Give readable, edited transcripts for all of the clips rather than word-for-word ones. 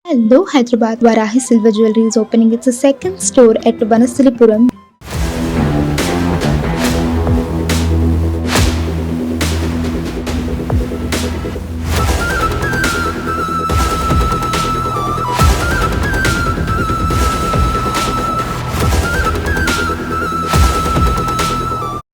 Hello Hyderabad, Varahi Silver Jewelry is opening its second store at Vanasilipuram.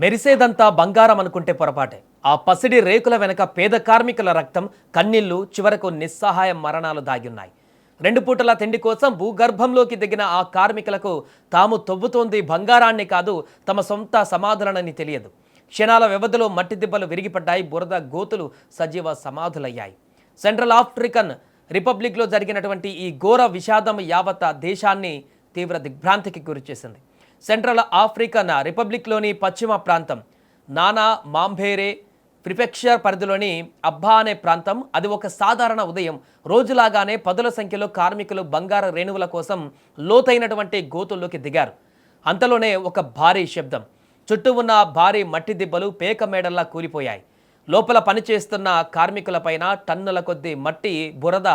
మెరిసేదంతా బంగారం అనుకుంటే పొరపాటే. ఆ పసిడి రేకుల వెనక పేద కార్మికుల రక్తం, కన్నీళ్లు, చివరకు నిస్సహాయ మరణాలు దాగిన్నాయి. 2 పూటల తిండి కోసం భూగర్భంలోకి దిగిన ఆ కార్మికులకు తాము తవ్వుతోంది బంగారాన్ని కాదు, తమ సొంత సమాధులనని తెలియదు. క్షణాల వ్యవధిలో మట్టి దిబ్బలు విరిగిపడ్డాయి, బురద గోతులు సజీవ సమాధులయ్యాయి. సెంట్రల్ ఆఫ్రికన్ రిపబ్లిక్లో జరిగినటువంటి ఈ ఘోర విషాదం యావత్ దేశాన్ని తీవ్ర దిగ్భ్రాంతికి గురిచేసింది. సెంట్రల్ ఆఫ్రికన్ రిపబ్లిక్లోని పశ్చిమ ప్రాంతం నానా మాంబేరే ప్రిఫెక్చర్ పరిధిలోని అబ్బా అనే ప్రాంతం. అది ఒక సాధారణ ఉదయం. రోజులాగానే పదుల సంఖ్యలో కార్మికులు బంగారు రేణువుల కోసం లోతైనటువంటి గోతుల్లోకి దిగారు. అంతలోనే ఒక భారీ శబ్దం. చుట్టూ ఉన్న భారీ మట్టి దిబ్బలు పేక మేడల్లా కూలిపోయాయి. లోపల పనిచేస్తున్న కార్మికులపైన టన్నుల కొద్దీ మట్టి బురద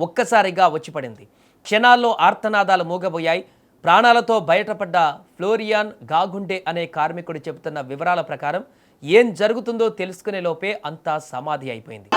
ఒక్కసారిగా వచ్చిపడింది. క్షణాల్లో ఆర్తనాదాలు మూగబోయాయి. ప్రాణాలతో బయటపడ్డ ఫ్లోరియాన్ గాగుండే అనే కార్మికుడు చెబుతున్న వివరాల ప్రకారం ఏం జరుగుతుందో తెలుసుకునే లోపే అంతా సమాధి అయిపోయింది.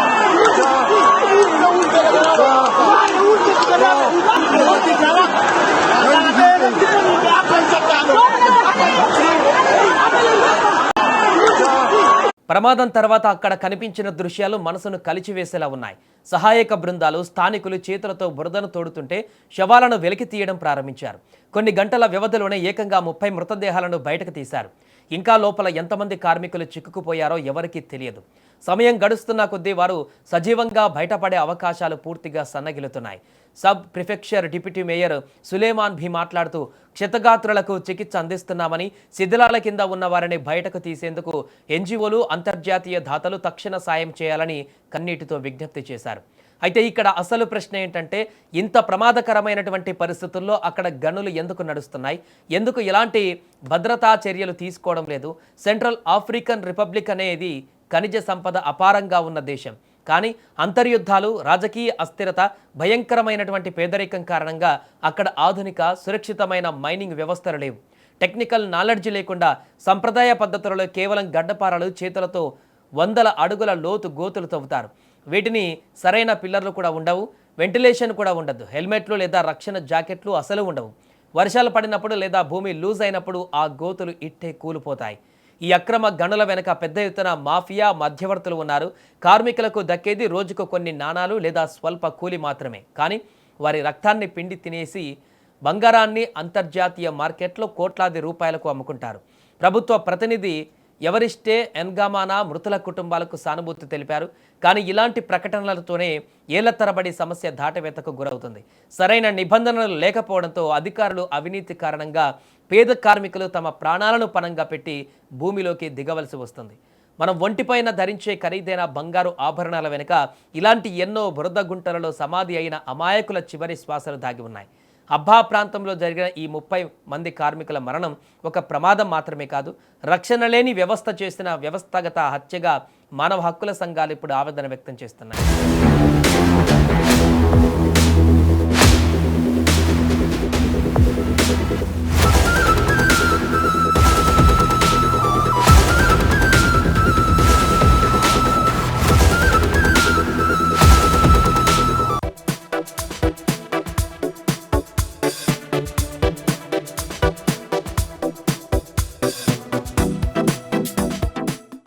ప్రమాదం తర్వాత అక్కడ కనిపించిన దృశ్యాలు మనసును కలిచివేసేలా ఉన్నాయి. సహాయక బృందాలు, స్థానికులు చేతులతో బురదను తోడుతుంటే శవాలను వెలికి తీయడం ప్రారంభించారు. కొన్ని గంటల వ్యవధిలోనే ఏకంగా 30 మృతదేహాలను బయటకు తీశారు. ఇంకా లోపల ఎంతమంది కార్మికులు చిక్కుకుపోయారో ఎవరికీ తెలియదు. సమయం గడుస్తున్న కొద్దీ వారు సజీవంగా బయటపడే అవకాశాలు పూర్తిగా సన్నగిలుతున్నాయి. Sub prefecture deputy mayor Suleman భీ మాట్లాడుతూ, క్షతగాత్రులకు చికిత్స అందిస్తున్నామని, శిథిలాల కింద ఉన్న వారిని బయటకు తీసేందుకు ఎన్జిఓలు, అంతర్జాతీయ దాతలు తక్షణ సాయం చేయాలని కన్నీటితో విజ్ఞప్తి చేశారు. అయితే ఇక్కడ అసలు ప్రశ్న ఏంటంటే, ఇంత ప్రమాదకరమైనటువంటి పరిస్థితుల్లో అక్కడ గనులు ఎందుకు నడుస్తున్నాయి? ఎందుకు ఎలాంటి భద్రతా చర్యలు తీసుకోవడం లేదు? సెంట్రల్ ఆఫ్రికన్ రిపబ్లిక్ అనేది ఖనిజ సంపద అపారంగా ఉన్న దేశం. కానీ అంతర్యుద్ధాలు, రాజకీయ అస్థిరత, భయంకరమైనటువంటి పేదరికం కారణంగా అక్కడ ఆధునిక సురక్షితమైన మైనింగ్ వ్యవస్థలు లేవు. టెక్నికల్ నాలెడ్జ్ లేకుండా సంప్రదాయ పద్ధతులలో కేవలం గడ్డపారలు, చేతులతో 100 అడుగుల లోతు గోతులు తవ్వుతారు. వీటిని సరైన పిల్లర్లు కూడా ఉండవు, వెంటిలేషన్ కూడా ఉండదు, హెల్మెట్లు లేదా రక్షణ జాకెట్లు అసలు ఉండవు. వర్షాలు పడినప్పుడు లేదా భూమి లూజ్ అయినప్పుడు ఆ గోతులు ఇట్టే కూలిపోతాయి. ఈ అక్రమ గనుల వెనక పెద్ద ఎత్తున మాఫియా, మధ్యవర్తులు ఉన్నారు. కార్మికులకు దక్కేది రోజుకు కొన్ని నాణాలు లేదా స్వల్ప కూలి మాత్రమే. కానీ వారి రక్తాన్ని పిండి తినేసి బంగారాన్ని అంతర్జాతీయ మార్కెట్లో కోట్లాది రూపాయలకు అమ్ముకుంటారు. ప్రభుత్వ ప్రతినిధి ఎవరిస్టే ఎన్గామానా మృతుల కుటుంబాలకు సానుభూతి తెలిపారు. కానీ ఇలాంటి ప్రకటనలతోనే ఏళ్ల తరబడి సమస్య దాటవేతకు గురవుతుంది. సరైన నిబంధనలు లేకపోవడంతో అధికారులు అవినీతి కారణంగా పేద కార్మికులు తమ ప్రాణాలను పణంగా పెట్టి భూమిలోకి దిగవలసి వస్తుంది. మనం ఒంటిపైన ధరించే ఖరీదైన బంగారు ఆభరణాల వెనుక ఇలాంటి ఎన్నో బురద గుంటలలో సమాధి అయిన అమాయకుల చివరి శ్వాసలు దాగి ఉన్నాయి. అబ్బా ప్రాంతంలో జరిగిన ఈ 30 మంది కార్మికుల మరణం ఒక ప్రమాదం మాత్రమే కాదు, రక్షణ లేని వ్యవస్థ చేసిన వ్యవస్థాగత హత్యగా మానవ హక్కుల సంఘాలు ఇప్పుడు ఆవేదన వ్యక్తం చేస్తున్నాయి.